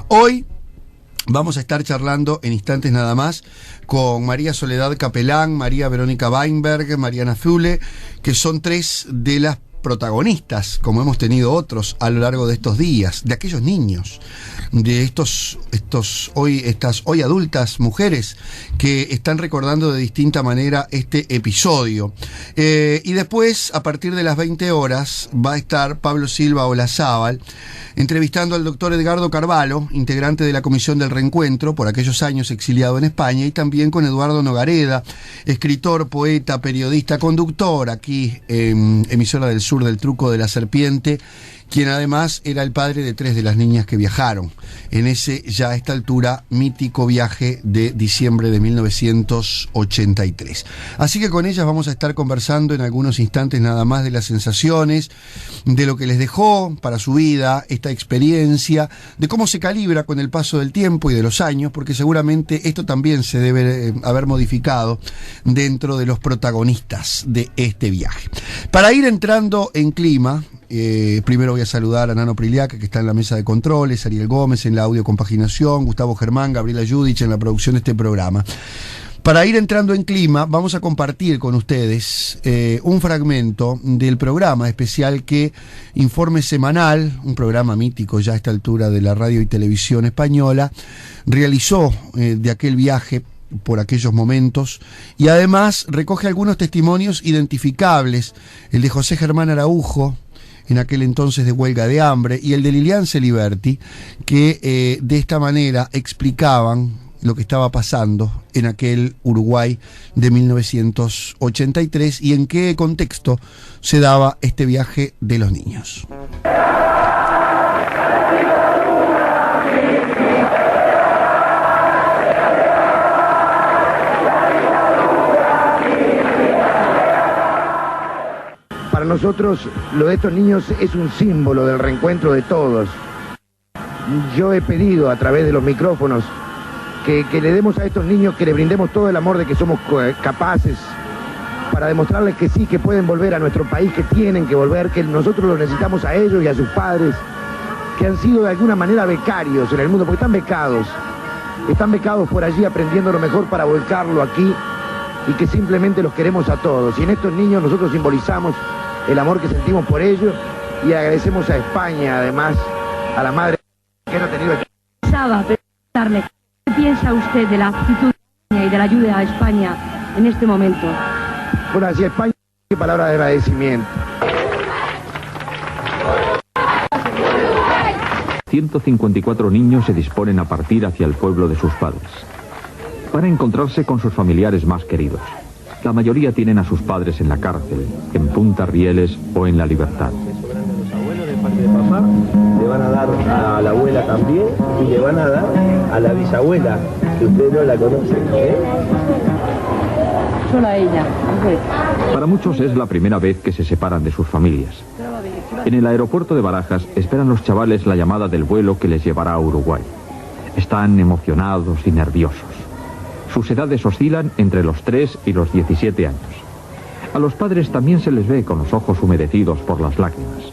Hoy vamos a estar charlando en instantes nada más con María Soledad Capelán, María Verónica Weinberg, Mariana Zule, que son tres de las protagonistas, como hemos tenido otros a lo largo de estos días, de aquellos niños, de estas hoy adultas mujeres que están recordando de distinta manera este episodio. Y después, a partir de las 20 horas, va a estar Pablo Silva Olazábal entrevistando al doctor Edgardo Carvalho, integrante de la Comisión del Reencuentro, por aquellos años exiliado en España, y también con Eduardo Nogareda, escritor, poeta, periodista, conductor, aquí en Emisora del Sur del Truco de la Serpiente, quien además era el padre de 3 de las niñas que viajaron en ese, ya a esta altura, mítico viaje de diciembre de 1983. Así que con ellas vamos a estar conversando en algunos instantes nada más de las sensaciones, de lo que les dejó para su vida esta experiencia, de cómo se calibra con el paso del tiempo y de los años, porque seguramente esto también se debe haber modificado dentro de los protagonistas de este viaje. Para ir entrando en clima, primero voy a saludar a Nano Priliaca, que está en la mesa de controles, Ariel Gómez en la audio compaginación, Gustavo Germán, Gabriela Judich en la producción de este programa. Para ir entrando en clima, vamos a compartir con ustedes un fragmento del programa especial que Informe Semanal, un programa mítico ya a esta altura de la radio y televisión española, realizó de aquel viaje por aquellos momentos, y además recoge algunos testimonios identificables, el de José Germán Araujo, en aquel entonces de huelga de hambre, y el de Lilian Celiberti, que de esta manera explicaban lo que estaba pasando en aquel Uruguay de 1983 y en qué contexto se daba este viaje de los niños. Para nosotros, lo de estos niños es un símbolo del reencuentro de todos. Yo he pedido a través de los micrófonos que le demos a estos niños, que les brindemos todo el amor de que somos capaces, para demostrarles que sí, que pueden volver a nuestro país, que tienen que volver, que nosotros los necesitamos a ellos y a sus padres, que han sido de alguna manera becarios en el mundo, porque están becados por allí aprendiendo lo mejor para volcarlo aquí, y que simplemente los queremos a todos. Y en estos niños nosotros simbolizamos el amor que sentimos por ellos, y agradecemos a España, además, a la madre que no ha tenido... ¿Qué piensa usted de la actitud y de la ayuda a España en este momento? Bueno, hacia España, qué palabra de agradecimiento. 154 niños se disponen a partir hacia el pueblo de sus padres para encontrarse con sus familiares más queridos. La mayoría tienen a sus padres en la cárcel, en Punta Rieles o en la libertad. Los abuelos de parte de papá le van a dar a la abuela también, y le van a dar a la bisabuela, que usted no la conoce, ¿eh? Solo a ella. Para muchos es la primera vez que se separan de sus familias. En el aeropuerto de Barajas esperan los chavales la llamada del vuelo que les llevará a Uruguay. Están emocionados y nerviosos. Sus edades oscilan entre los 3 y los 17 años. A los padres también se les ve con los ojos humedecidos por las lágrimas.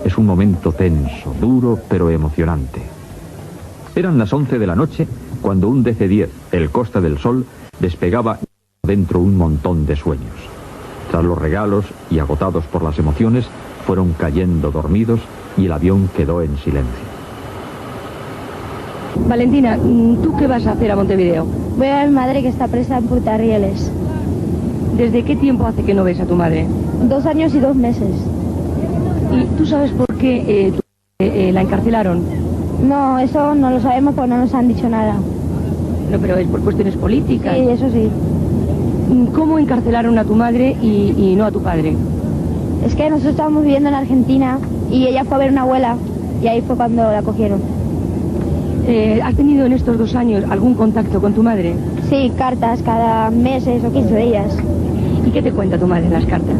Es un momento tenso, duro, pero emocionante. Eran las 11 de la noche cuando un DC-10, el Costa del Sol, despegaba dentro un montón de sueños. Tras los regalos y agotados por las emociones, fueron cayendo dormidos y el avión quedó en silencio. Valentina, ¿tú qué vas a hacer a Montevideo? Voy a ver a mi madre, que está presa en Punta Rieles. ¿Desde qué tiempo hace que no ves a tu madre? 2 años y 2 meses. ¿Y tú sabes por qué la encarcelaron? No, eso no lo sabemos porque no nos han dicho nada. No, pero es por cuestiones políticas. Sí, eso sí. ¿Cómo encarcelaron a tu madre y no a tu padre? Es que nosotros estábamos viviendo en Argentina y ella fue a ver una abuela y ahí fue cuando la cogieron. ¿Has tenido en estos 2 años algún contacto con tu madre? Sí, cartas cada meses o 15 días. ¿Y qué te cuenta tu madre en las cartas?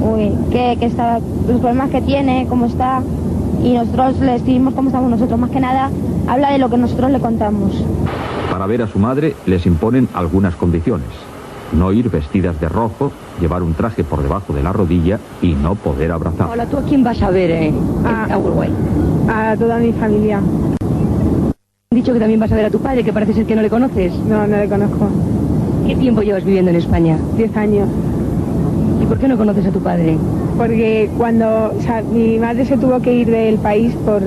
Uy, que está, los problemas que tiene, cómo está, y nosotros le escribimos cómo estamos nosotros. Más que nada, habla de lo que nosotros le contamos. Para ver a su madre les imponen algunas condiciones. No ir vestidas de rojo, llevar un traje por debajo de la rodilla y no poder abrazar. Hola, ¿tú a quién vas a ver a Uruguay? A toda mi familia. Dicho que también vas a ver a tu padre, que parece ser que no le conoces. No, no le conozco. ¿Qué tiempo llevas viviendo en España? 10 años. ¿Y por qué no conoces a tu padre? Porque mi madre se tuvo que ir del país por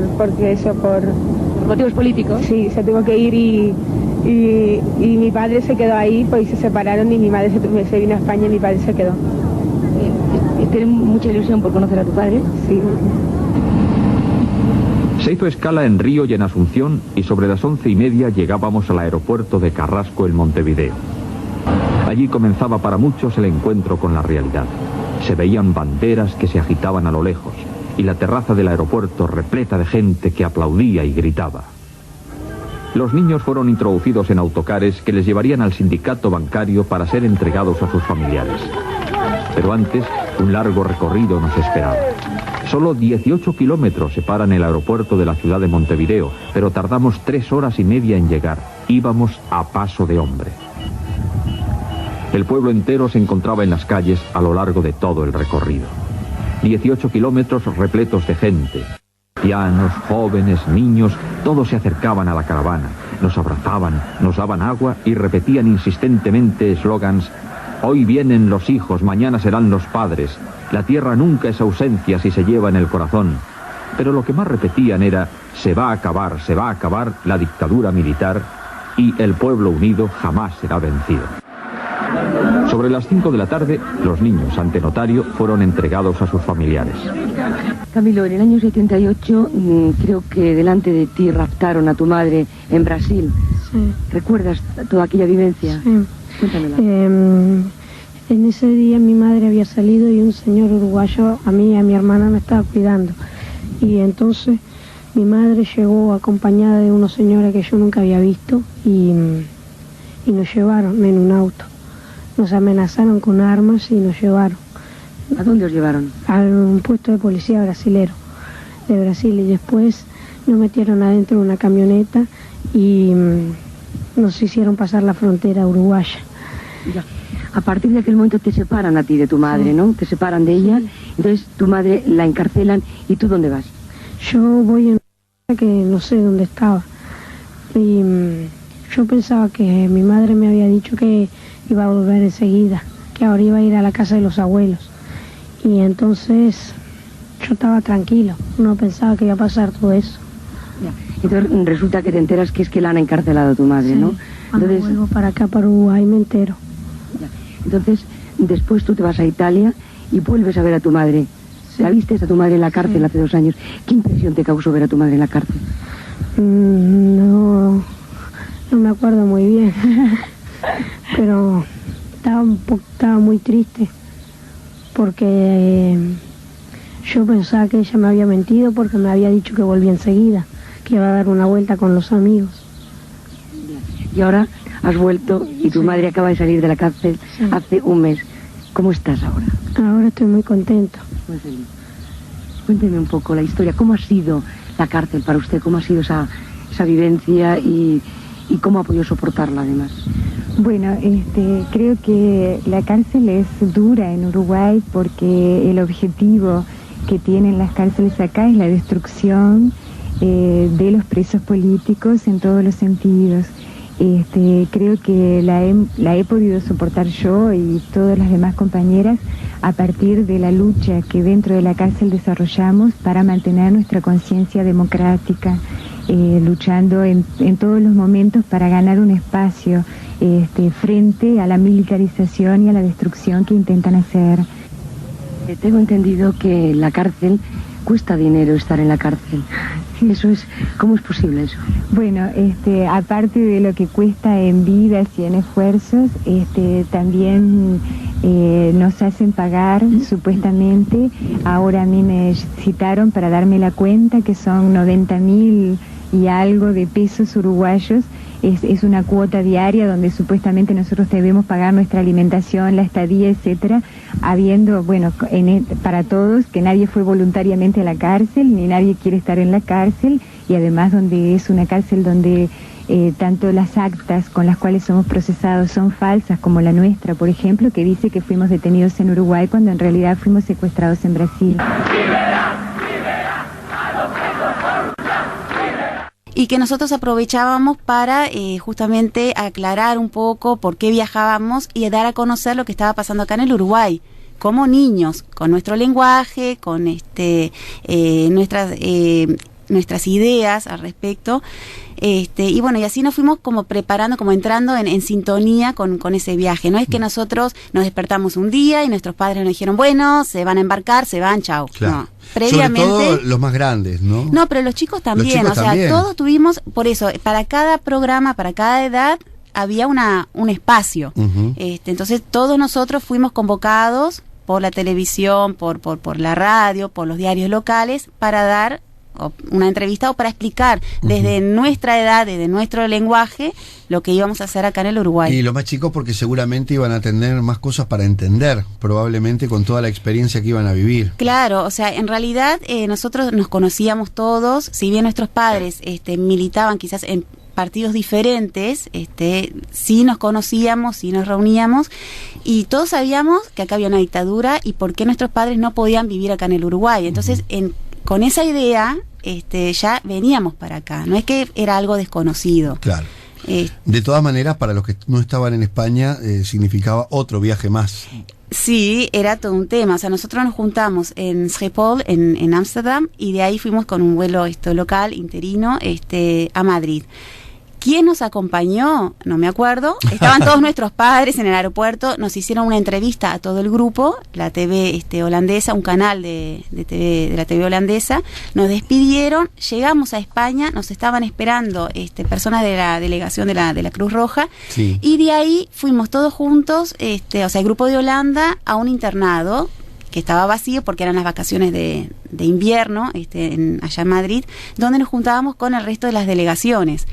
¿Motivos políticos? Sí, se tuvo que ir y mi padre se quedó ahí, pues se separaron y mi madre se vino a España y mi padre se quedó. ¿Tienes mucha ilusión por conocer a tu padre? Sí. Se hizo escala en Río y en Asunción y sobre las 11:30 llegábamos al aeropuerto de Carrasco en Montevideo. Allí comenzaba para muchos el encuentro con la realidad. Se veían banderas que se agitaban a lo lejos y la terraza del aeropuerto repleta de gente que aplaudía y gritaba. Los niños fueron introducidos en autocares que les llevarían al sindicato bancario para ser entregados a sus familiares. Pero antes, un largo recorrido nos esperaba. Solo 18 kilómetros separan el aeropuerto de la ciudad de Montevideo, pero tardamos 3 horas y media en llegar. Íbamos a paso de hombre. El pueblo entero se encontraba en las calles a lo largo de todo el recorrido. 18 kilómetros repletos de gente. Ancianos, jóvenes, niños, todos se acercaban a la caravana, nos abrazaban, nos daban agua y repetían insistentemente eslogans: hoy vienen los hijos, mañana serán los padres. La tierra nunca es ausencia si se lleva en el corazón. Pero lo que más repetían era: se va a acabar la dictadura militar y el pueblo unido jamás será vencido. Sobre las 5 de la tarde, los niños ante notario fueron entregados a sus familiares. Camilo, en el año 78 creo que delante de ti raptaron a tu madre en Brasil. Sí. ¿Recuerdas toda aquella vivencia? Sí. Cuéntamela. En ese día mi madre había salido y un señor uruguayo a mí y a mi hermana me estaba cuidando. Y entonces mi madre llegó acompañada de unos señores que yo nunca había visto y nos llevaron en un auto. Nos amenazaron con armas y nos llevaron. ¿A dónde os llevaron? A un puesto de policía brasilero de Brasil, y después nos metieron adentro de una camioneta y nos hicieron pasar la frontera uruguaya. Ya. A partir de aquel momento te separan a ti de tu madre, Sí. ¿no? Te separan de ella, Sí. Entonces tu madre la encarcelan. ¿Y tú dónde vas? Yo voy en que no sé dónde estaba y yo pensaba que mi madre me había dicho que iba a volver enseguida, que ahora iba a ir a la casa de los abuelos, y entonces yo estaba tranquilo, no pensaba que iba a pasar todo eso. Ya. Entonces resulta que te enteras que es que la han encarcelado a tu madre, Sí. ¿no? Cuando Entonces, vuelvo para acá, para Uruguay, me entero. ya. Entonces, después tú te vas a Italia y vuelves a ver a tu madre. Sí. ¿La viste a tu madre en la cárcel Sí. hace 2 años? ¿Qué impresión te causó ver a tu madre en la cárcel? No me acuerdo muy bien, pero estaba muy triste porque yo pensaba que ella me había mentido porque me había dicho que volvía enseguida, que iba a dar una vuelta con los amigos. Y ahora has vuelto y tu madre acaba de salir de la cárcel Sí. hace 1 mes. ¿Cómo estás ahora? Ahora estoy muy contento. Muy feliz. Cuénteme un poco la historia. ¿Cómo ha sido la cárcel para usted? ¿Cómo ha sido esa vivencia y cómo ha podido soportarla además? Bueno, creo que la cárcel es dura en Uruguay porque el objetivo que tienen las cárceles acá es la destrucción de los presos políticos en todos los sentidos. Creo que la he podido soportar yo y todas las demás compañeras a partir de la lucha que dentro de la cárcel desarrollamos para mantener nuestra conciencia democrática, luchando en todos los momentos para ganar un espacio frente a la militarización y a la destrucción que intentan hacer. Tengo entendido que la cárcel cuesta dinero, estar en la cárcel. Eso es, ¿cómo es posible eso? Bueno, aparte de lo que cuesta en vidas y en esfuerzos, también nos hacen pagar, supuestamente. Ahora a mí me citaron para darme la cuenta que son 90.000 y algo de pesos uruguayos. Es una cuota diaria donde supuestamente nosotros debemos pagar nuestra alimentación, la estadía, etcétera, habiendo, bueno, para todos, que nadie fue voluntariamente a la cárcel, ni nadie quiere estar en la cárcel, y además donde es una cárcel donde tanto las actas con las cuales somos procesados son falsas, como la nuestra, por ejemplo, que dice que fuimos detenidos en Uruguay cuando en realidad fuimos secuestrados en Brasil. y que nosotros aprovechábamos para justamente aclarar un poco por qué viajábamos y dar a conocer lo que estaba pasando acá en el Uruguay, como niños, con nuestro lenguaje, con nuestras ideas al respecto. Y bueno, y así nos fuimos como preparando, como entrando en sintonía con ese viaje. No es que nosotros nos despertamos un día y nuestros padres nos dijeron, bueno, se van a embarcar, se van, chao. Claro. No, previamente. Sobre todo los más grandes, ¿no? No, pero los chicos también, Los chicos también. Todos tuvimos, por eso, para cada programa, para cada edad, había un espacio. Uh-huh. Entonces todos nosotros fuimos convocados por la televisión, por la radio, por los diarios locales, para dar una entrevista o para explicar desde nuestra edad, desde nuestro lenguaje, lo que íbamos a hacer acá en el Uruguay. Y los más chicos porque seguramente iban a tener más cosas para entender, probablemente con toda la experiencia que iban a vivir. Claro, o sea, en realidad nosotros nos conocíamos todos, si bien nuestros padres militaban quizás en partidos diferentes, sí nos conocíamos, sí nos reuníamos y todos sabíamos que acá había una dictadura y por qué nuestros padres no podían vivir acá en el Uruguay. Entonces, con esa idea ya veníamos para acá, no es que era algo desconocido. Claro. De todas maneras, para los que no estaban en España, significaba otro viaje más. Sí, era todo un tema. O sea, nosotros nos juntamos en Schiphol, en Ámsterdam, y de ahí fuimos con un vuelo local, interino, a Madrid. ¿Quién nos acompañó? No me acuerdo. Estaban todos nuestros padres en el aeropuerto. Nos hicieron una entrevista a todo el grupo, la TV holandesa, un canal de la TV holandesa. Nos despidieron, llegamos a España, nos estaban esperando personas de la delegación de la Cruz Roja. Sí. Y de ahí fuimos todos juntos, o sea, el grupo de Holanda, a un internado que estaba vacío porque eran las vacaciones de invierno allá en Madrid, donde nos juntábamos con el resto de las delegaciones.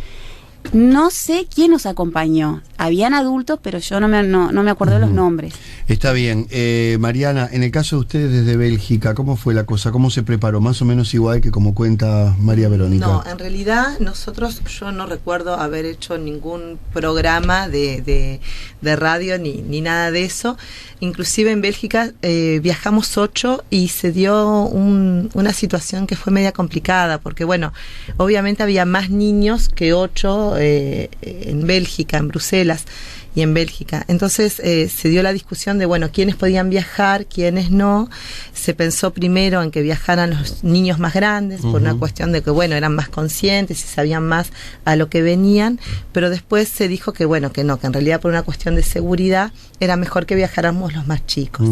No sé quién nos acompañó. Habían adultos, pero yo no me acuerdo de los nombres. Está bien. Mariana, en el caso de ustedes desde Bélgica, ¿cómo fue la cosa? ¿Cómo se preparó? Más o menos igual que como cuenta María Verónica. No, en realidad yo no recuerdo haber hecho ningún programa de radio ni nada de eso. Inclusive en Bélgica viajamos 8 y se dio una situación que fue media complicada, porque bueno, obviamente había más niños que 8 en Bélgica, en Bruselas y en Bélgica. Entonces se dio la discusión de, bueno, quiénes podían viajar, quiénes no. Se pensó primero en que viajaran los niños más grandes, por una cuestión de que, bueno, eran más conscientes y sabían más a lo que venían, pero después se dijo que, bueno, que no, que en realidad por una cuestión de seguridad era mejor que viajáramos los más chicos.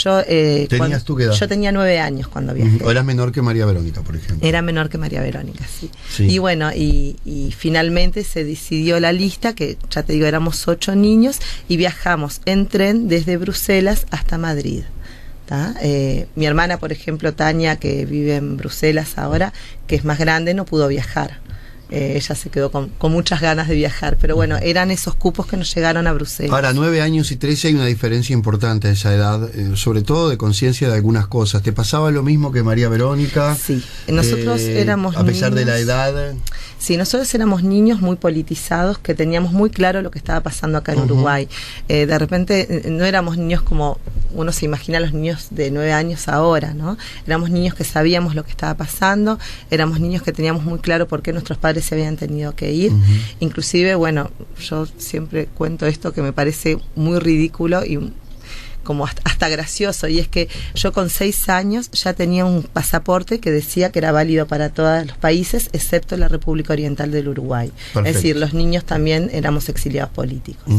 ¿Tenías tú qué edad? Yo tenía 9 años cuando viajé. ¿O eras menor que María Verónica, por ejemplo? Era menor que María Verónica, sí. Y bueno, y finalmente se decidió la lista, que ya te digo, éramos 8 niños, y viajamos en tren desde Bruselas hasta Madrid. Mi hermana, por ejemplo, Tania, que vive en Bruselas ahora, que es más grande, no pudo viajar. Ella se quedó con muchas ganas de viajar, pero bueno, eran esos cupos que nos llegaron a Bruselas. Ahora, 9 años y 13 hay una diferencia importante a esa edad, sobre todo de conciencia de algunas cosas. ¿Te pasaba lo mismo que María Verónica? Sí, nosotros éramos a pesar niños, de la edad. Sí, nosotros éramos niños muy politizados, que teníamos muy claro lo que estaba pasando acá en Uruguay. De repente no éramos niños como uno se imagina a los niños de 9 años ahora, ¿no? Éramos niños que sabíamos lo que estaba pasando, éramos niños que teníamos muy claro por qué nuestros padres se habían tenido que ir. Inclusive, bueno, yo siempre cuento esto que me parece muy ridículo y como hasta gracioso, y es que yo con 6 años ya tenía un pasaporte que decía que era válido para todos los países excepto la República Oriental del Uruguay. Perfecto. Es decir, los niños también éramos exiliados políticos.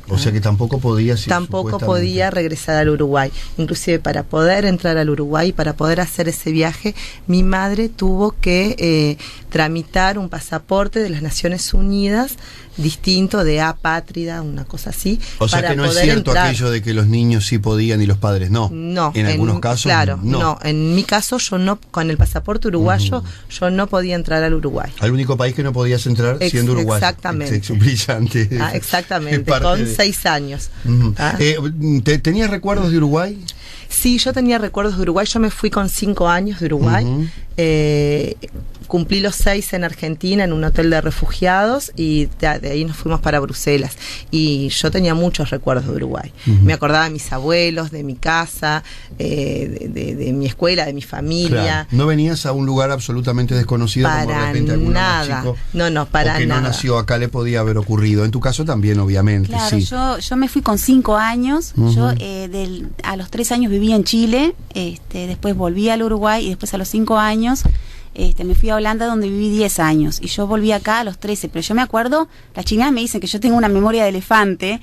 O sea que tampoco podía... Tampoco podía regresar al Uruguay. Inclusive para poder entrar al Uruguay, para poder hacer ese viaje, mi madre tuvo que tramitar un pasaporte de las Naciones Unidas distinto, de apátrida, una cosa así. O sea que no es cierto entrar. Aquello de que los niños sí podían y los padres no. No. En algunos casos, claro, no. En mi caso, yo no, con el pasaporte uruguayo, yo no podía entrar al Uruguay. Al único país que no podías entrar siendo uruguayo. Exactamente. Es brillante. Exactamente, con 6 años. ¿Tenías recuerdos de Uruguay? Sí, yo tenía recuerdos de Uruguay. Yo me fui con 5 años de Uruguay. cumplí los 6 en Argentina en un hotel de refugiados y de ahí nos fuimos para Bruselas. Y yo tenía muchos recuerdos de Uruguay. Me acordaba de mis abuelos, de mi casa, de mi escuela, de mi familia. Claro. ¿No venías a un lugar absolutamente desconocido como de repente alguno más chico? No, para o que nada. no nació acá le podía haber ocurrido? En tu caso también, obviamente. Claro, sí. yo me fui con 5 años. Yo a los 3 años viví en Chile, después volví al Uruguay y después a los 5 años me fui a Holanda, donde viví 10 años, y yo volví acá a los 13, pero yo me acuerdo, las chilenas me dicen que yo tengo una memoria de elefante,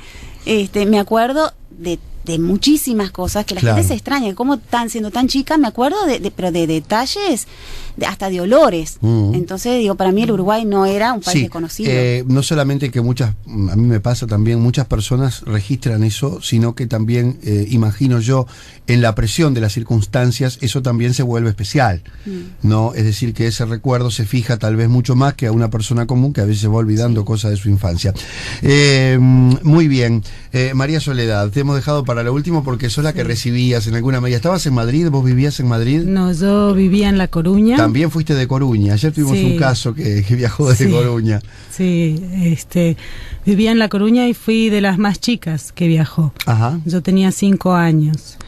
me acuerdo de muchísimas cosas que la gente se extraña, como siendo tan chica, me acuerdo pero de detalles, hasta de olores. Entonces digo, para mí el Uruguay no era un país desconocido. No solamente que a mí me pasa también, muchas personas registran eso, sino que también, imagino yo, en la presión de las circunstancias, eso también se vuelve especial, ¿no? Es decir, que ese recuerdo se fija tal vez mucho más que a una persona común que a veces va olvidando cosas de su infancia. Muy bien. María Soledad, te hemos dejado para lo último porque sos la que recibías en alguna medida. ¿Estabas en Madrid? ¿Vos vivías en Madrid? No, yo vivía en La Coruña. También fuiste de Coruña. Ayer tuvimos un caso que viajó desde Coruña. Sí, vivía en La Coruña y fui de las más chicas que viajó. Ajá. Yo tenía 5 años.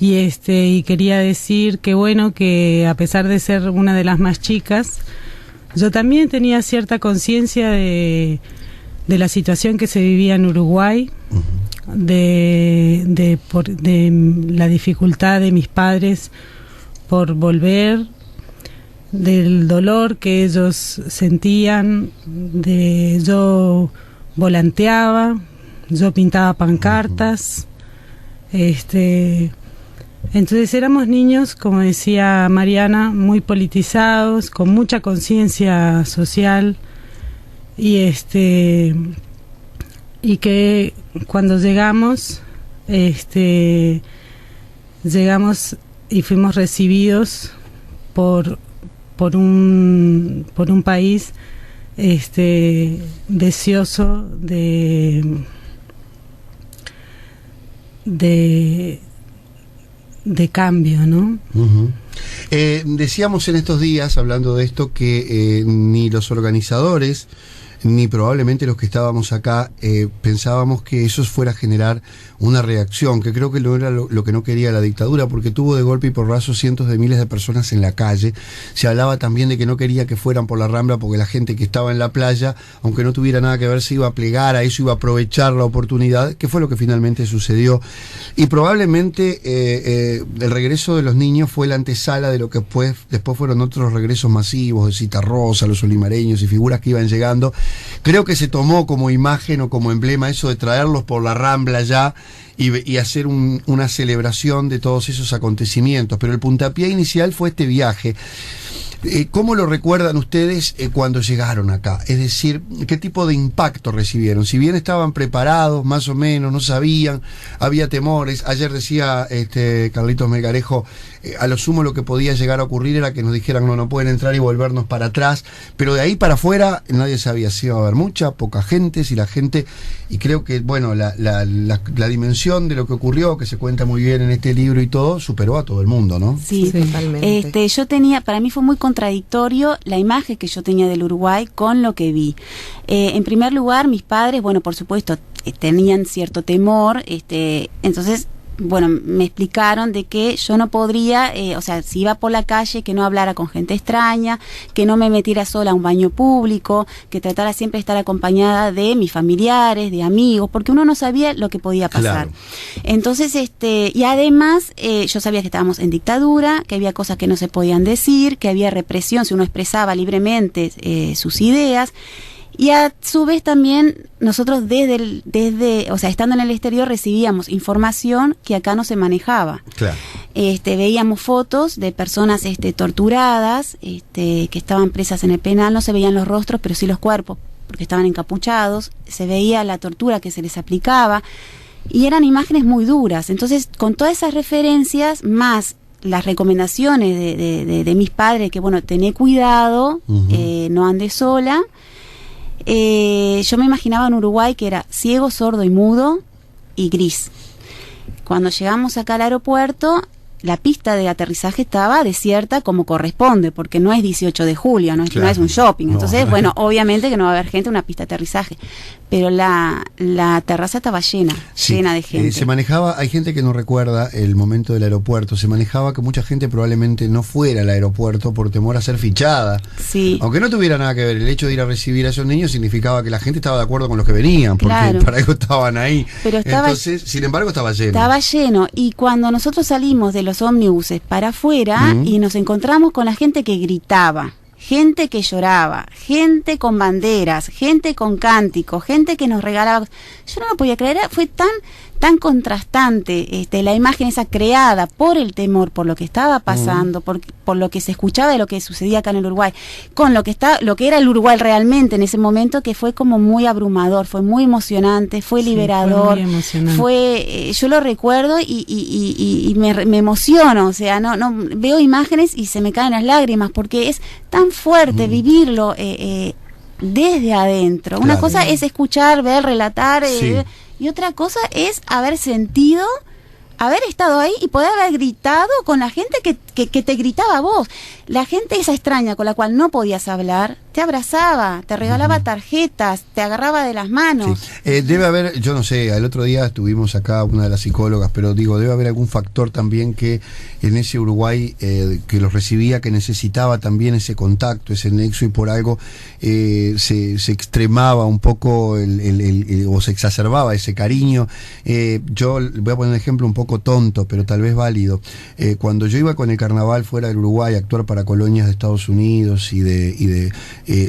Y quería decir que bueno, que a pesar de ser una de las más chicas, yo también tenía cierta conciencia de la situación que se vivía en Uruguay, de la dificultad de mis padres por volver, del dolor que ellos sentían, yo volanteaba, yo pintaba pancartas, entonces éramos niños, como decía Mariana, muy politizados, con mucha conciencia social, y que cuando llegamos y fuimos recibidos por un país deseoso de cambio, ¿no? Decíamos en estos días, hablando de esto, que ni los organizadores ni probablemente los que estábamos acá pensábamos que eso fuera a generar una reacción, que creo que no era lo que no quería la dictadura, porque tuvo de golpe y porrazo cientos de miles de personas en la calle. Se hablaba también de que no quería que fueran por la Rambla porque la gente que estaba en la playa, aunque no tuviera nada que ver, se iba a plegar a eso, iba a aprovechar la oportunidad, que fue lo que finalmente sucedió. Y probablemente el regreso de los niños fue la antesala de lo que después fueron otros regresos masivos de Citarrosa, los olimareños y figuras que iban llegando. Creo que se tomó como imagen o como emblema eso de traerlos por la Rambla ya y hacer una celebración de todos esos acontecimientos, pero el puntapié inicial fue este viaje. ¿Cómo lo recuerdan ustedes cuando llegaron acá? Es decir, ¿qué tipo de impacto recibieron? Si bien estaban preparados, más o menos, no sabían, había temores. Ayer decía Carlitos Melgarejo, a lo sumo lo que podía llegar a ocurrir era que nos dijeran no pueden entrar y volvernos para atrás, pero de ahí para afuera nadie sabía si iba a haber mucha, poca gente, si la gente, y creo que bueno, la dimensión de lo que ocurrió, que se cuenta muy bien en este libro y todo, superó a todo el mundo, ¿no? Sí, totalmente. Para mí fue muy contradictorio la imagen que yo tenía del Uruguay con lo que vi. En primer lugar, mis padres, bueno, por supuesto, tenían cierto temor, entonces, bueno, me explicaron de que yo no podría, si iba por la calle, que no hablara con gente extraña, que no me metiera sola a un baño público, que tratara siempre de estar acompañada de mis familiares, de amigos, porque uno no sabía lo que podía pasar. Claro. Entonces, y además, yo sabía que estábamos en dictadura, que había cosas que no se podían decir, que había represión si uno expresaba libremente sus ideas. Y a su vez también nosotros estando en el exterior recibíamos información que acá no se manejaba. Claro. Veíamos fotos de personas torturadas, que estaban presas en el penal, no se veían los rostros, pero sí los cuerpos, porque estaban encapuchados, se veía la tortura que se les aplicaba, y eran imágenes muy duras. Entonces, con todas esas referencias, más las recomendaciones de mis padres, que bueno, tené cuidado, no andes sola. Yo me imaginaba un Uruguay que era ciego, sordo y mudo y gris. Cuando llegamos acá al aeropuerto, la pista de aterrizaje estaba desierta como corresponde, porque no es 18 de julio, no es, Claro. no es un shopping. Entonces, No. bueno, obviamente que no va a haber gente en una pista de aterrizaje. Pero la terraza estaba llena, Sí, llena de gente. se manejaba, hay gente que no recuerda el momento del aeropuerto, se manejaba que mucha gente probablemente no fuera al aeropuerto por temor a ser fichada. Sí. Aunque no tuviera nada que ver, el hecho de ir a recibir a esos niños significaba que la gente estaba de acuerdo con los que venían, porque Claro. para algo estaban ahí. Pero estaba- Entonces, sin embargo, estaba lleno. Estaba lleno, y cuando nosotros salimos de los ómnibuses para afuera y nos encontramos con la gente que gritaba, gente que lloraba, gente con banderas, gente con cánticos, gente que nos regalaba, yo no lo podía creer, fue tan contrastante la imagen esa creada por el temor, por lo que estaba pasando, por lo que se escuchaba de lo que sucedía acá en el Uruguay, con lo que era el Uruguay realmente en ese momento, que fue como muy abrumador, fue muy emocionante, fue liberador, fue muy emocionante. yo lo recuerdo y me emociono, o sea, no veo imágenes y se me caen las lágrimas, porque es tan fuerte vivirlo desde adentro. Una Claro. cosa es escuchar, ver, relatar, Sí. y otra cosa es haber sentido, haber estado ahí y poder haber gritado con la gente que te gritaba a vos. La gente esa extraña con la cual no podías hablar, te abrazaba, te regalaba tarjetas, te agarraba de las manos. Sí. Debe haber, yo no sé, el otro día estuvimos acá una de las psicólogas, pero digo, debe haber algún factor también que en ese Uruguay que los recibía, que necesitaba también ese contacto, ese nexo, y por algo se extremaba un poco o se exacerbaba ese cariño. Yo voy a poner un ejemplo un poco tonto, pero tal vez válido. Cuando yo iba con el carnaval fuera del Uruguay a actuar para colonias de Estados Unidos y de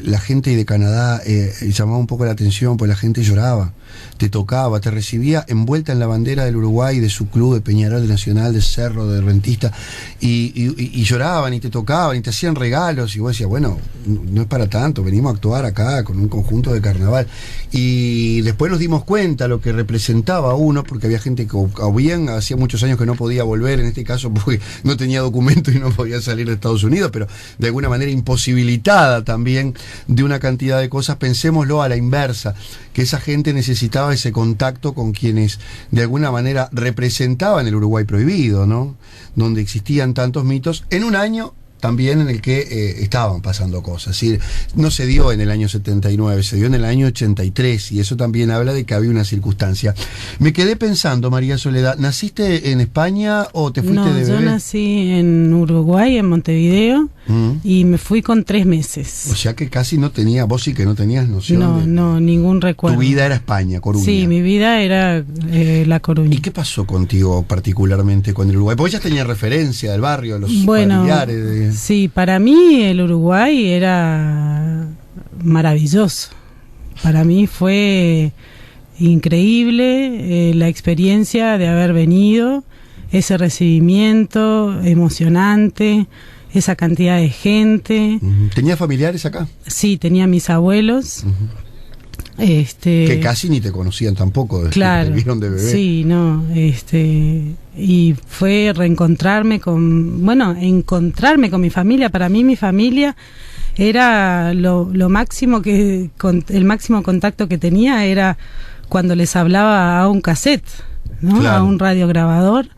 la gente de Canadá, llamaba un poco la atención, pues la gente lloraba, te tocaba, te recibía envuelta en la bandera del Uruguay, de su club, de Peñarol, de Nacional, de Cerro, de Rentista, y lloraban y te tocaban y te hacían regalos, y vos decías, bueno, no es para tanto, venimos a actuar acá con un conjunto de carnaval. Y después nos dimos cuenta lo que representaba uno, porque había gente que o bien hacía muchos años que no podía volver, en este caso porque no tenía documento y no podía salir de Estados Unidos, pero de alguna manera imposibilitada también de una cantidad de cosas. Pensémoslo a la inversa, que esa gente necesitaba ese contacto con quienes de alguna manera representaban el Uruguay prohibido, ¿no? Donde existían tantos mitos en un año también en el que estaban pasando cosas. ¿Sí? No se dio en el año 79, se dio en el año 83, y eso también habla de que había una circunstancia. Me quedé pensando, María Soledad, ¿naciste en España o te fuiste de bebé? Yo nací en Uruguay, en Montevideo, y me fui con 3 meses. O sea que casi no tenía, vos sí que no tenías noción de... No, ningún recuerdo. Tu vida era España, Coruña. Sí, mi vida era La Coruña. ¿Y qué pasó contigo particularmente con el Uruguay? Porque ya tenía referencia del barrio, de los familiares. Sí, para mí el Uruguay era maravilloso. Para mí fue increíble la experiencia de haber venido, ese recibimiento emocionante, esa cantidad de gente. ¿Tenías familiares acá? Sí, tenía mis abuelos. Que casi ni te conocían tampoco, claro, te vieron de bebé. Sí, no, y fue encontrarme con mi familia. Para mí mi familia era lo máximo el máximo contacto que tenía era cuando les hablaba a un cassette, ¿no? Claro. A un radiograbador.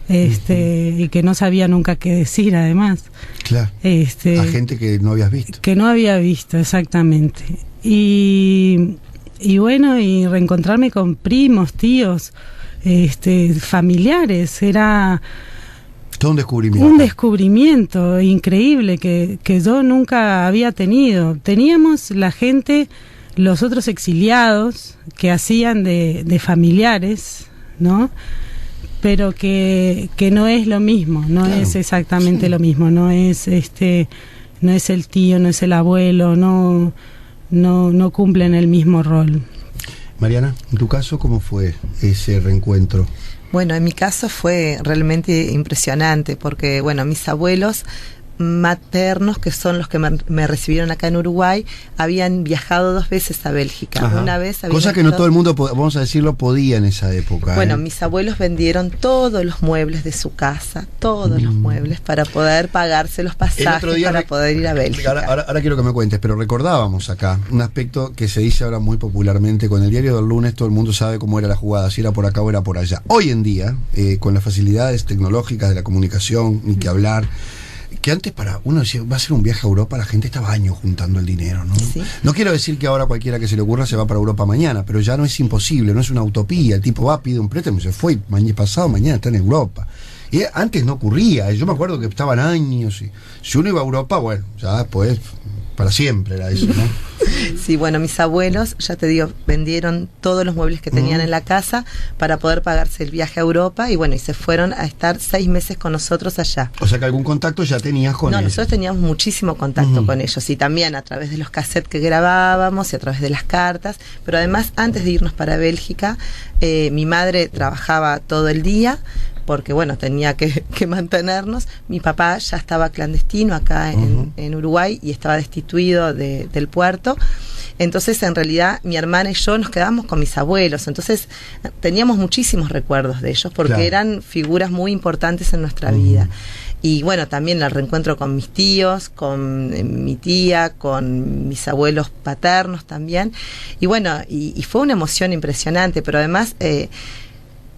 Y que no sabía nunca qué decir, además. Claro. A gente que no habías visto. Que no había visto, exactamente. Y bueno, y reencontrarme con primos, tíos, familiares, era todo un descubrimiento. Un descubrimiento increíble que yo nunca había tenido. Teníamos la gente, los otros exiliados, que hacían de familiares, ¿no? Pero que no es lo mismo, no claro. Es exactamente lo mismo, no es no es el tío, no es el abuelo, no cumplen el mismo rol. Mariana, en tu caso, ¿cómo fue ese reencuentro? Bueno, en mi caso fue realmente impresionante porque, bueno, mis abuelos maternos, que son los que me recibieron acá en Uruguay, habían viajado 2 veces a Bélgica. Ajá. Una vez habían cosa que no todo el mundo, vamos a decirlo, podía en esa época. Bueno, mis abuelos vendieron todos los muebles de su casa, todos los muebles, para poder pagarse los pasajes para poder ir a Bélgica. Ahora quiero que me cuentes, pero recordábamos acá un aspecto que se dice ahora muy popularmente: con el diario del lunes todo el mundo sabe cómo era la jugada, si era por acá o era por allá. Hoy en día, con las facilidades tecnológicas de la comunicación, ni que hablar, que antes para uno decía, va a ser un viaje a Europa, la gente estaba años juntando el dinero, ¿no? Sí. No quiero decir que ahora cualquiera que se le ocurra se va para Europa mañana, pero ya no es imposible, no es una utopía. El tipo va, pide un préstamo, se fue, pasado mañana está en Europa. Y antes no ocurría, yo me acuerdo que estaban años, y si uno iba a Europa, bueno, ya después para siempre era eso, ¿no? Sí, bueno, mis abuelos, ya te digo, vendieron todos los muebles que tenían en la casa para poder pagarse el viaje a Europa, y bueno, y se fueron a estar 6 meses con nosotros allá. O sea que algún contacto ya tenías con ellos. No, nosotros teníamos muchísimo contacto con ellos, y también a través de los cassettes que grabábamos y a través de las cartas, pero además antes de irnos para Bélgica, mi madre trabajaba todo el día, porque bueno, tenía que mantenernos. Mi papá ya estaba clandestino acá en Uruguay y estaba destituido del puerto. Entonces, en realidad, mi hermana y yo nos quedamos con mis abuelos. Entonces, teníamos muchísimos recuerdos de ellos, porque eran figuras muy importantes en nuestra vida. Y bueno, también el reencuentro con mis tíos, con mi tía, con mis abuelos paternos también. Y bueno, y fue una emoción impresionante, pero además...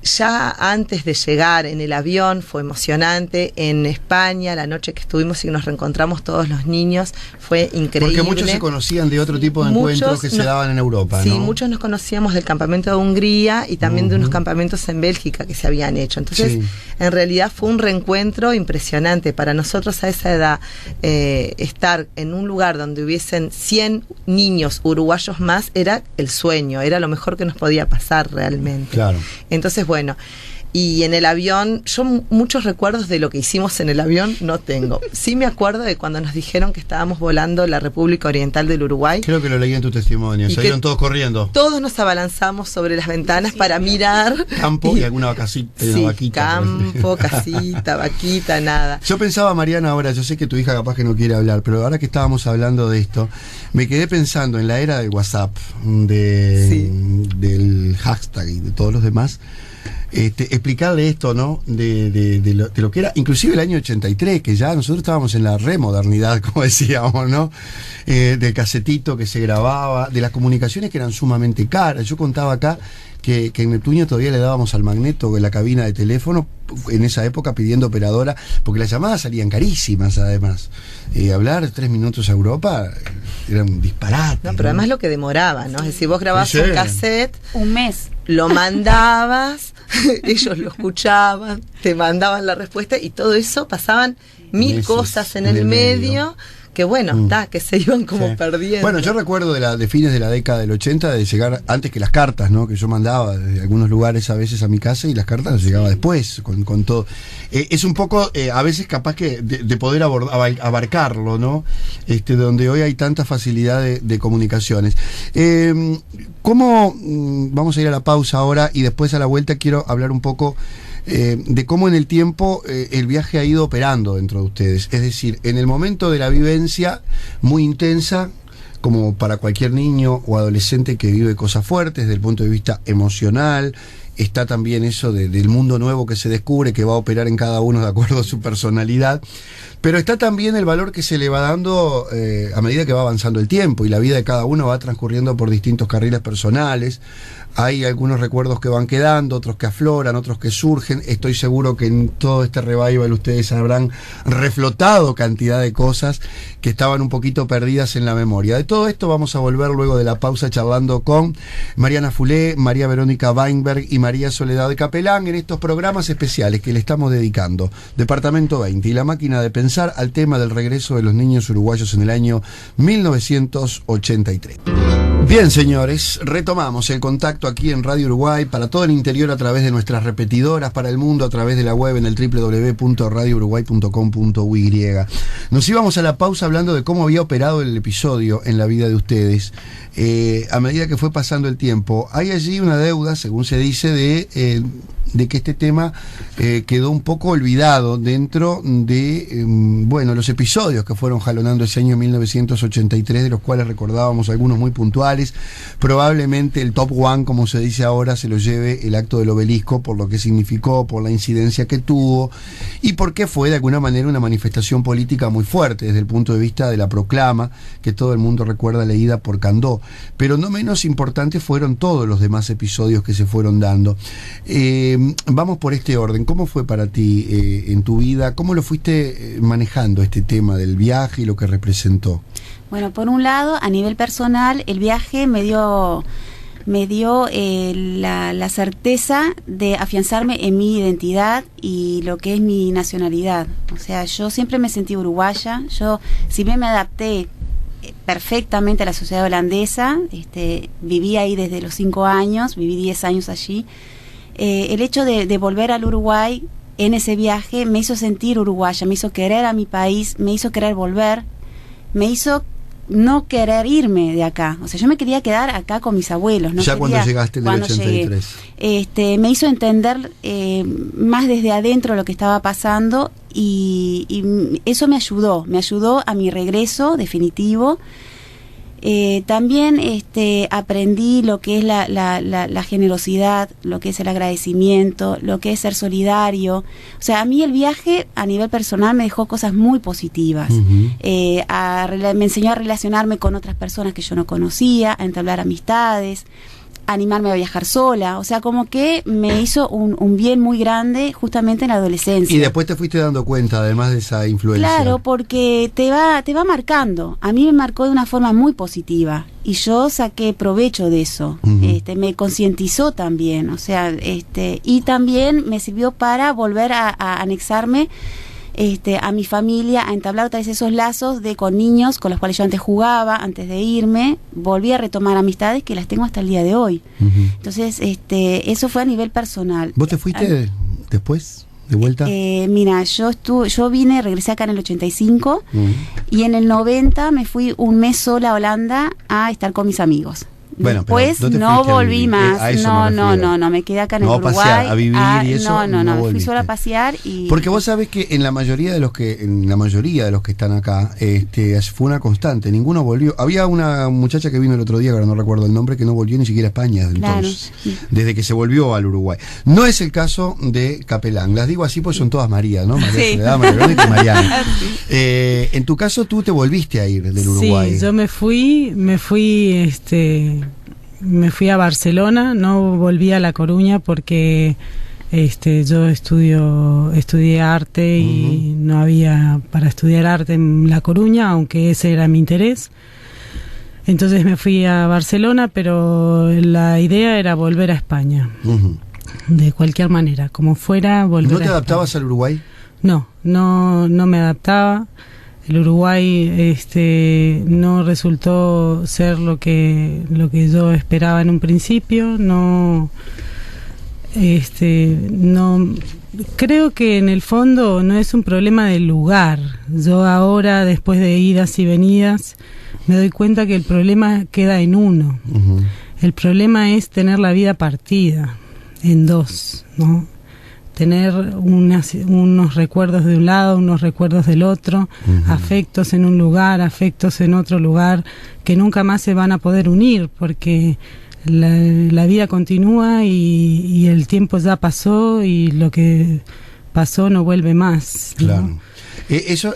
ya antes de llegar en el avión fue emocionante. En España, la noche que estuvimos y nos reencontramos todos los niños, fue increíble. Porque muchos se conocían de otro tipo de encuentros que se daban en Europa, sí, ¿no? muchos nos conocíamos del campamento de Hungría y también de unos campamentos en Bélgica que se habían hecho. Entonces, en realidad fue un reencuentro impresionante. Para nosotros a esa edad, estar en un lugar donde hubiesen 100 niños uruguayos más era el sueño, era lo mejor que nos podía pasar realmente. Claro. Entonces, bueno, y en el avión, yo muchos recuerdos de lo que hicimos en el avión no tengo. Sí me acuerdo de cuando nos dijeron que estábamos volando la República Oriental del Uruguay. Creo que lo leí en tu testimonio, salieron todos corriendo. Todos nos abalanzamos sobre las ventanas para mirar. Campo y alguna vaquita. Sí, vaquita, campo, casita, vaquita, nada. Yo pensaba, Mariana, ahora, yo sé que tu hija capaz que no quiere hablar, pero ahora que estábamos hablando de esto, me quedé pensando en la era del WhatsApp, del hashtag y de todos los demás. Explicarle esto, ¿no? De lo que era, inclusive el año 83, que ya nosotros estábamos en la remodernidad, como decíamos, ¿no? Del casetito que se grababa, de las comunicaciones que eran sumamente caras. Yo contaba acá que en Neptuno todavía le dábamos al magneto en la cabina de teléfono, en esa época pidiendo operadora, porque las llamadas salían carísimas además. Hablar 3 minutos a Europa era un disparate. No, pero además lo que demoraba, ¿no? Es decir, vos grababas un cassette, un mes, lo mandabas, ellos lo escuchaban, te mandaban la respuesta y todo eso pasaban 1000 cosas en el medio. Que bueno, que se iban como perdiendo. Bueno, yo recuerdo de fines de la década del 80 de llegar antes que las cartas, ¿no? Que yo mandaba de algunos lugares a veces a mi casa y las cartas llegaban después con todo. Es un poco a veces capaz que de poder abarcarlo, ¿no? Donde hoy hay tanta facilidad de comunicaciones. ¿Cómo vamos a ir a la pausa ahora y después a la vuelta quiero hablar un poco de cómo en el tiempo el viaje ha ido operando dentro de ustedes? Es decir, en el momento de la vivencia muy intensa, como para cualquier niño o adolescente que vive cosas fuertes desde el punto de vista emocional, está también eso del mundo nuevo que se descubre, que va a operar en cada uno de acuerdo a su personalidad, pero está también el valor que se le va dando a medida que va avanzando el tiempo y la vida de cada uno va transcurriendo por distintos carriles personales. Hay algunos recuerdos que van quedando, otros que afloran, otros que surgen. Estoy seguro que en todo este revival ustedes habrán reflotado cantidad de cosas que estaban un poquito perdidas en la memoria. De todo esto vamos a volver luego de la pausa charlando con Mariana Fulé, María Verónica Weinberg y María Soledad Capelán en estos programas especiales que le estamos dedicando, Departamento 20 y la máquina de pensar, al tema del regreso de los niños uruguayos en el año 1983. Bien, señores, retomamos el contacto aquí en Radio Uruguay para todo el interior a través de nuestras repetidoras, para el mundo a través de la web en el www.radiouruguay.com.uy. Nos íbamos a la pausa hablando de cómo había operado el episodio en la vida de ustedes a medida que fue pasando el tiempo. Hay allí una deuda, según se dice, de de que este tema quedó un poco olvidado dentro de, los episodios que fueron jalonando ese año 1983, de los cuales recordábamos algunos muy puntuales. Probablemente el top one, como se dice ahora, se lo lleve el acto del Obelisco, por lo que significó, por la incidencia que tuvo, y porque fue de alguna manera una manifestación política muy fuerte, desde el punto de vista de la proclama, que todo el mundo recuerda leída por Candó. Pero no menos importantes fueron todos los demás episodios que se fueron dando. Vamos por este orden. ¿Cómo fue para ti en tu vida? ¿Cómo lo fuiste manejando este tema del viaje y lo que representó? Bueno, por un lado, a nivel personal, el viaje me dio la certeza de afianzarme en mi identidad y lo que es mi nacionalidad. O sea, yo siempre me sentí uruguaya. Yo, si bien me adapté perfectamente a la sociedad holandesa, viví ahí desde los 5 años, viví 10 años allí. El hecho de volver al Uruguay en ese viaje me hizo sentir uruguaya, me hizo querer a mi país, me hizo querer volver, me hizo no querer irme de acá. O sea, yo me quería quedar acá con mis abuelos. No ya quería, cuando llegaste en el 83. Me hizo entender más desde adentro lo que estaba pasando y eso me ayudó a mi regreso definitivo. También aprendí lo que es la generosidad, lo que es el agradecimiento, lo que es ser solidario. O sea, a mí el viaje a nivel personal me dejó cosas muy positivas. Me enseñó a relacionarme con otras personas que yo no conocía, a entablar amistades, a animarme a viajar sola. O sea, como que me hizo un bien muy grande justamente en la adolescencia. Y después te fuiste dando cuenta, además de esa influencia. Claro, porque te va marcando. A mí me marcó de una forma muy positiva y yo saqué provecho de eso. Me concientizó también, o sea, y también me sirvió para volver a anexarme a mi familia, a entablar otra vez esos lazos con niños con los cuales yo antes jugaba, antes de irme. Volví a retomar amistades que las tengo hasta el día de hoy. Entonces, eso fue a nivel personal. ¿Vos te fuiste después, de vuelta? Mira, yo regresé acá en el 85 y en el 90 me fui un mes sola a Holanda a estar con mis amigos. Bueno, después no volví más. No, me quedé acá en el Uruguay. A pasear, a vivir y eso. No, fui sola a pasear y. Porque vos sabés que en la mayoría de los que están acá, fue una constante, ninguno volvió. Había una muchacha que vino el otro día, ahora no recuerdo el nombre, que no volvió ni siquiera a España, entonces, desde que se volvió al Uruguay. No es el caso de Capelán, las digo así porque son todas María, ¿no? María Soledad, María Verónica y Mariana. En tu caso, tú te volviste a ir del Uruguay. Sí, yo me fui a Barcelona, no volví a La Coruña porque yo estudié arte y no había para estudiar arte en La Coruña, aunque ese era mi interés. Entonces me fui a Barcelona, pero la idea era volver a España. De cualquier manera, como fuera, volver. ¿No te adaptabas al Uruguay? No me adaptaba. El Uruguay no resultó ser lo que yo esperaba en un principio. No creo que en el fondo no es un problema del lugar. Yo ahora, después de idas y venidas, me doy cuenta que el problema queda en uno. El problema es tener la vida partida en dos, ¿no? Tener unos recuerdos de un lado, unos recuerdos del otro, afectos en un lugar, afectos en otro lugar, que nunca más se van a poder unir, porque la vida continúa y el tiempo ya pasó y lo que pasó no vuelve más, ¿no? Claro. Eso,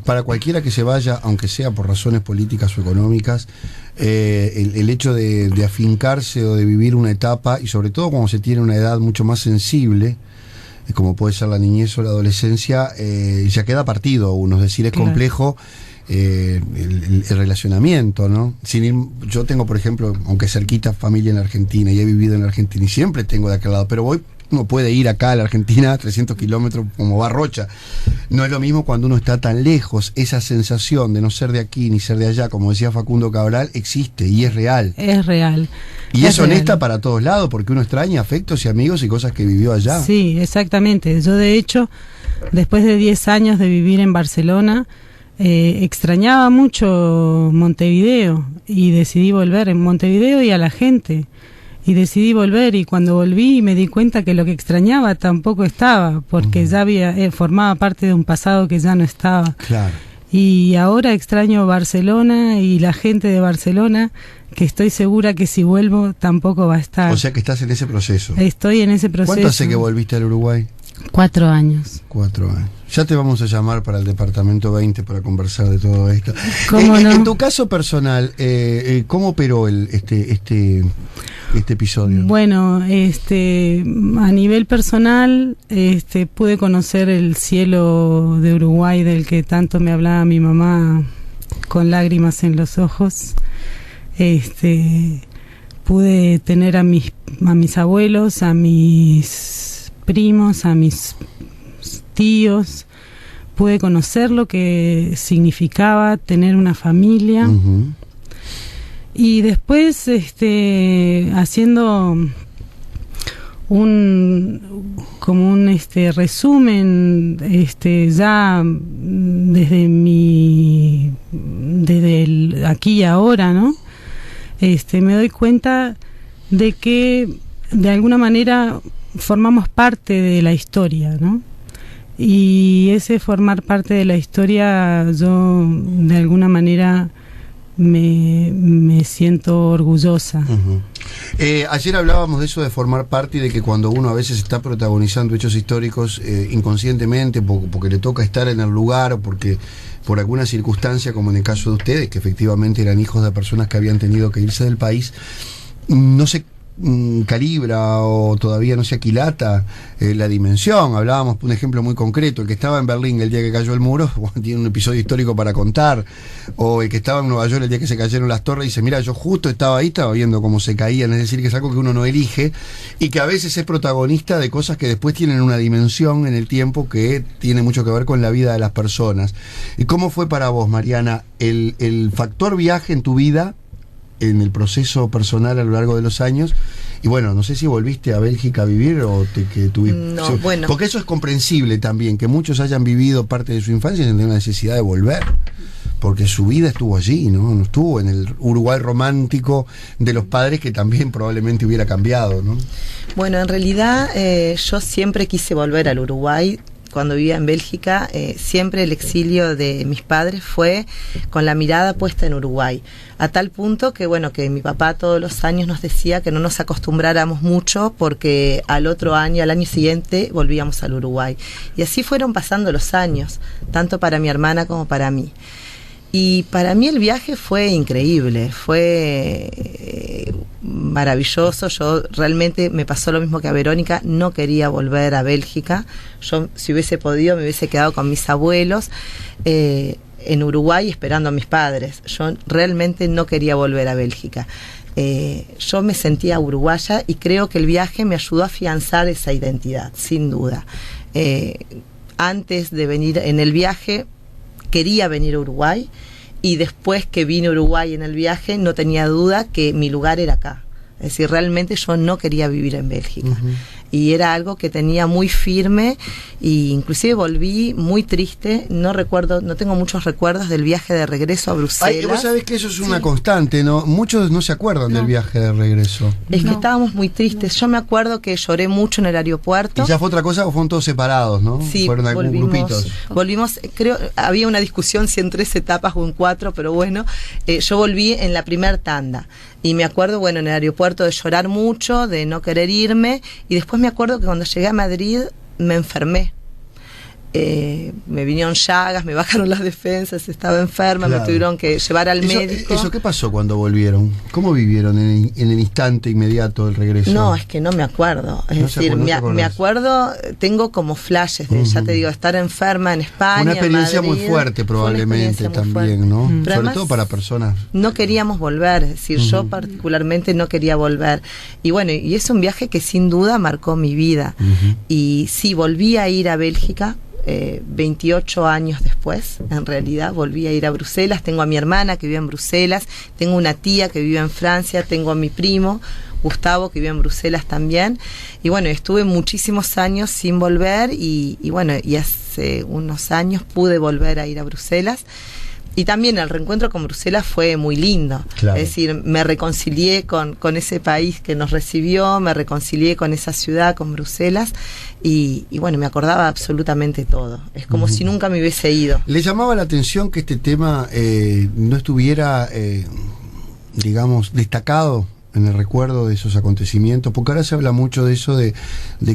para cualquiera que se vaya, aunque sea por razones políticas o económicas, el hecho de afincarse o de vivir una etapa, y sobre todo cuando se tiene una edad mucho más sensible, como puede ser la niñez o la adolescencia, ya queda partido uno, es decir, es complejo el relacionamiento, ¿no? Yo tengo, por ejemplo, aunque cerquita, familia en la Argentina y he vivido en la Argentina y siempre tengo de aquel lado, pero uno puede ir acá a la Argentina a 300 kilómetros como va Rocha. No es lo mismo cuando uno está tan lejos. Esa sensación de no ser de aquí ni ser de allá, como decía Facundo Cabral, existe y es real. Es real. Y es honesta para todos lados, porque uno extraña afectos y amigos y cosas que vivió allá. Sí, exactamente. Yo, de hecho, después de 10 años de vivir en Barcelona, extrañaba mucho Montevideo y decidí volver en Montevideo y a la gente. y decidí volver, y cuando volví me di cuenta que lo que extrañaba tampoco estaba, porque ya formaba parte de un pasado que ya no estaba. Claro. Y ahora extraño Barcelona y la gente de Barcelona, que estoy segura que si vuelvo tampoco va a estar. O sea que estás en ese proceso. Estoy en ese proceso. ¿Cuánto hace que volviste al Uruguay? 4 años. 4 años. Ya te vamos a llamar para el departamento 20 para conversar de todo esto. ¿Cómo no? En tu caso personal, ¿cómo operó este episodio? Bueno, a nivel personal, pude conocer el cielo de Uruguay del que tanto me hablaba mi mamá con lágrimas en los ojos. Pude tener a mis abuelos, a mis primos, a mis tíos, pude conocer lo que significaba tener una familia. Uh-huh. Y después haciendo un resumen, ya desde el aquí y ahora, ¿no? Me doy cuenta de que de alguna manera formamos parte de la historia, ¿no? Y ese formar parte de la historia, yo de alguna manera me siento orgullosa. Uh-huh. Ayer hablábamos de eso, de formar parte, y de que cuando uno a veces está protagonizando hechos históricos inconscientemente, porque le toca estar en el lugar, o porque por alguna circunstancia, como en el caso de ustedes, que efectivamente eran hijos de personas que habían tenido que irse del país, no se calibra o todavía no se aquilata la dimensión. Hablábamos un ejemplo muy concreto: el que estaba en Berlín el día que cayó el muro tiene un episodio histórico para contar, o el que estaba en Nueva York el día que se cayeron las torres y dice, mira, yo justo estaba ahí, estaba viendo cómo se caían. Es decir, que es algo que uno no elige y que a veces es protagonista de cosas que después tienen una dimensión en el tiempo que tiene mucho que ver con la vida de las personas. ¿Y cómo fue para vos, Mariana, el factor viaje en tu vida, en el proceso personal a lo largo de los años? Y bueno, no sé si volviste a Bélgica a vivir o que tuviste... No, bueno. Porque eso es comprensible también, que muchos hayan vivido parte de su infancia y tienen la necesidad de volver, porque su vida estuvo allí, no estuvo en el Uruguay romántico de los padres, que también probablemente hubiera cambiado, ¿no? Bueno, en realidad yo siempre quise volver al Uruguay. Cuando vivía en Bélgica, siempre el exilio de mis padres fue con la mirada puesta en Uruguay, a tal punto que bueno, que mi papá todos los años nos decía que no nos acostumbráramos mucho, porque al año siguiente volvíamos al Uruguay, y así fueron pasando los años, tanto para mi hermana como para mí. Y para mí el viaje fue increíble, fue maravilloso. Yo realmente, me pasó lo mismo que a Verónica, no quería volver a Bélgica. Yo, si hubiese podido, me hubiese quedado con mis abuelos en Uruguay esperando a mis padres. Yo realmente no quería volver a Bélgica. Yo me sentía uruguaya y creo que el viaje me ayudó a afianzar esa identidad, sin duda. Antes de venir en el viaje, quería venir a Uruguay, y después que vine a Uruguay en el viaje no tenía duda que mi lugar era acá. Es decir, realmente yo no quería vivir en Bélgica. Uh-huh. Y era algo que tenía muy firme, y inclusive volví muy triste. No tengo muchos recuerdos del viaje de regreso a Bruselas. Ay, vos sabés que eso es una constante, ¿no? Muchos no se acuerdan del viaje de regreso. Es que estábamos muy tristes. Yo me acuerdo que lloré mucho en el aeropuerto. ¿Y ya fue otra cosa o fueron todos separados, no? Sí, fueron algunos grupitos. Volvimos, creo, había una discusión si en 3 etapas o en 4, pero bueno, yo volví en la primera tanda. Y me acuerdo, bueno, en el aeropuerto de llorar mucho, de no querer irme, y después me acuerdo que cuando llegué a Madrid me enfermé. Me vinieron llagas, me bajaron las defensas, estaba enferma, claro. Me tuvieron que llevar al médico. ¿Eso qué pasó cuando volvieron? ¿Cómo vivieron en el instante inmediato del regreso? No, es que no me acuerdo. Es decir, me acuerdo, tengo como flashes de, ya te digo, estar enferma en España. Una experiencia Madrid, muy fuerte probablemente también, ¿no? Sobre además, todo para personas. No queríamos volver, es decir, yo particularmente no quería volver. Y bueno, y es un viaje que sin duda marcó mi vida. Y sí, volví a ir a Bélgica. 28 años después, en realidad, volví a ir a Bruselas. Tengo a mi hermana que vive en Bruselas, tengo una tía que vive en Francia, tengo a mi primo, Gustavo, que vive en Bruselas también. Y bueno, estuve muchísimos años sin volver y bueno, y hace unos años pude volver a ir a Bruselas. Y también el reencuentro con Bruselas fue muy lindo. Claro. Es decir, me reconcilié con ese país que nos recibió, me reconcilié con esa ciudad, con Bruselas, y bueno, me acordaba absolutamente todo. Es como si nunca me hubiese ido. ¿Le llamaba la atención que este tema no estuviera, digamos, destacado en el recuerdo de esos acontecimientos? Porque ahora se habla mucho de eso, de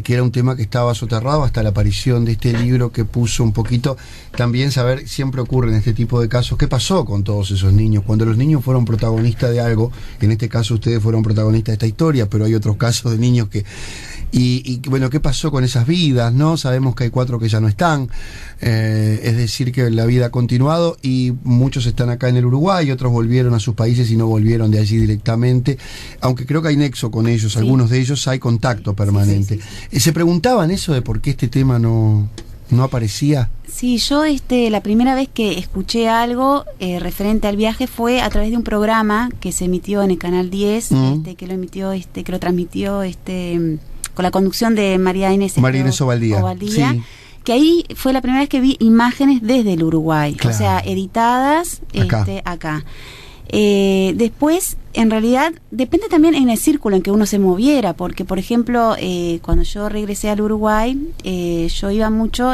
que era un tema que estaba soterrado hasta la aparición de este libro que puso un poquito, también saber, siempre ocurre en este tipo de casos, qué pasó con todos esos niños, cuando los niños fueron protagonistas de algo, en este caso ustedes fueron protagonistas de esta historia, pero hay otros casos de niños que... Y bueno, ¿qué pasó con esas vidas? ¿No? Sabemos que hay 4 que ya no están, es decir, que la vida ha continuado y muchos están acá en el Uruguay, otros volvieron a sus países y no volvieron de allí directamente, aunque creo que hay nexo con ellos, sí. Algunos de ellos hay contacto permanente. Sí. ¿Se preguntaban eso de por qué este tema no aparecía? Sí, yo la primera vez que escuché algo referente al viaje fue a través de un programa que se emitió en el Canal 10, que lo emitió, que lo transmitió con la conducción de María Inés Ovaldía, sí. Que ahí fue la primera vez que vi imágenes desde el Uruguay, claro. O sea, editadas acá. Después, en realidad, depende también en el círculo en que uno se moviera, porque, por ejemplo, cuando yo regresé al Uruguay, yo iba mucho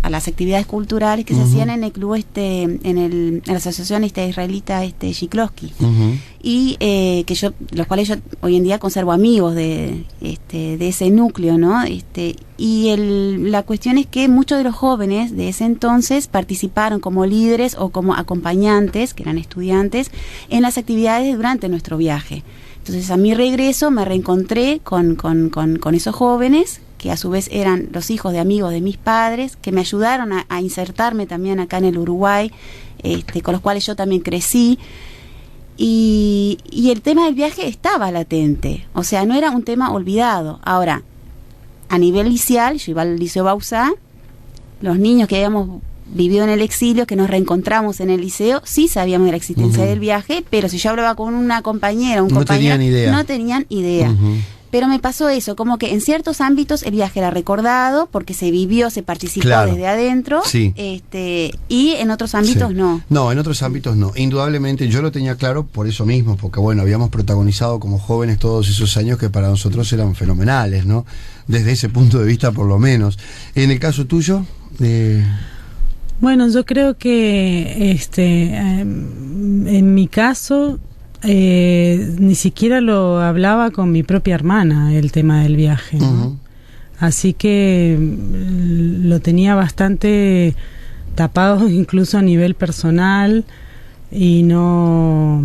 a las actividades culturales que se hacían en el club, en la asociación israelita Shiklovsky, y los cuales yo hoy en día conservo amigos de ese núcleo, ¿no? Y la cuestión es que muchos de los jóvenes de ese entonces participaron como líderes o como acompañantes, que eran estudiantes, en las actividades durante nuestro viaje. Entonces, a mi regreso me reencontré con esos jóvenes, que a su vez eran los hijos de amigos de mis padres, que me ayudaron a insertarme también acá en el Uruguay, con los cuales yo también crecí. Y el tema del viaje estaba latente, o sea, no era un tema olvidado. Ahora, a nivel liceal, yo iba al Liceo Bauzá, los niños que habíamos vivido en el exilio, que nos reencontramos en el liceo, sí sabíamos de la existencia del viaje, pero si yo hablaba con una compañera, un compañero, no tenían idea. Pero me pasó eso, como que en ciertos ámbitos el viaje era recordado porque se vivió, se participó desde adentro, sí. Y en otros ámbitos no. No, en otros ámbitos no. Indudablemente yo lo tenía claro por eso mismo, porque bueno, habíamos protagonizado como jóvenes todos esos años que para nosotros eran fenomenales, ¿no? Desde ese punto de vista por lo menos. En el caso tuyo... Bueno, yo creo que en mi caso... ni siquiera lo hablaba con mi propia hermana el tema del viaje, ¿no? Así que lo tenía bastante tapado incluso a nivel personal y no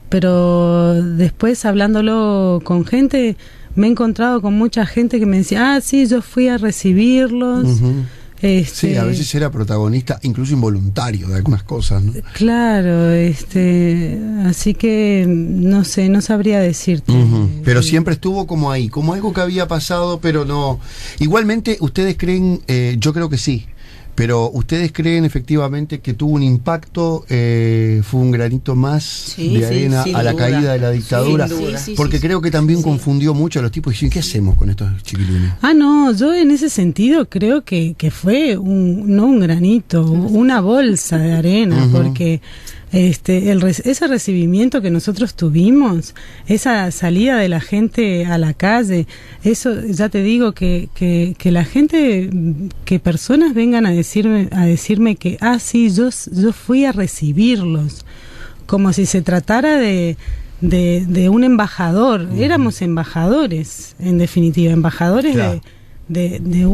pero después hablándolo con gente me he encontrado con mucha gente que me decía, sí, yo fui a recibirlos. Sí, a veces era protagonista, incluso involuntario de algunas cosas, ¿no? Claro, así que no sé, no sabría decirte. Pero siempre estuvo como ahí, como algo que había pasado, pero no. Igualmente, ustedes creen, yo creo que sí, pero ustedes creen efectivamente que tuvo un impacto, fue un granito más de arena a la caída de la dictadura, porque creo que también confundió mucho a los tipos y dicen, ¿qué hacemos con estos chiquilines? No, yo en ese sentido creo que fue no un granito, una bolsa de arena, porque ese recibimiento que nosotros tuvimos, esa salida de la gente a la calle, eso ya te digo que la gente, que personas vengan a decirme que sí, yo fui a recibirlos, como si se tratara de un embajador. Éramos embajadores, en definitiva, embajadores de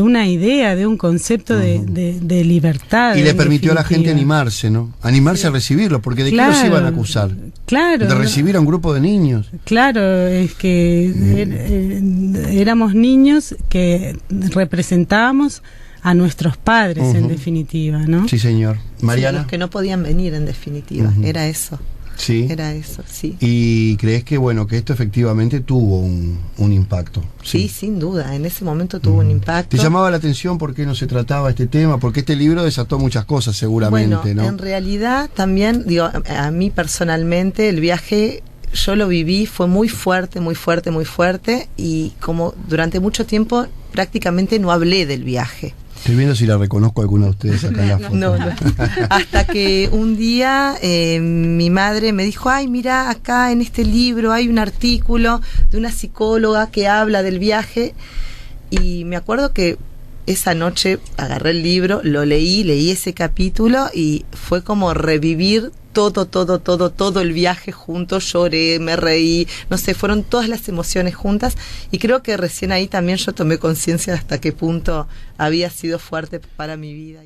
una idea, de un concepto de libertad. Y le permitió a la gente animarse, ¿no? Animarse a recibirlo, porque ¿de qué los iban a acusar? Claro. De recibir a un grupo de niños. Claro, es que éramos niños que representábamos a nuestros padres, en definitiva, ¿no? Sí, señor. Mariana. Sí, los que no podían venir, en definitiva, era eso. Sí. Era eso, sí. ¿Y crees que que esto efectivamente tuvo un impacto? Sí, sin duda, en ese momento tuvo un impacto. ¿Te llamaba la atención por qué no se trataba este tema? Porque este libro desató muchas cosas seguramente, ¿no? En realidad también, a mí personalmente el viaje yo lo viví, fue muy fuerte, muy fuerte, muy fuerte, y como durante mucho tiempo prácticamente no hablé del viaje. Estoy viendo si la reconozco a alguna de ustedes acá en la foto. No. Hasta que un día mi madre me dijo, ay, mira, acá en este libro hay un artículo de una psicóloga que habla del viaje, y me acuerdo que esa noche agarré el libro, lo leí ese capítulo y fue como revivir todo el viaje juntos. Lloré, me reí, no sé, fueron todas las emociones juntas, y creo que recién ahí también yo tomé conciencia de hasta qué punto había sido fuerte para mi vida.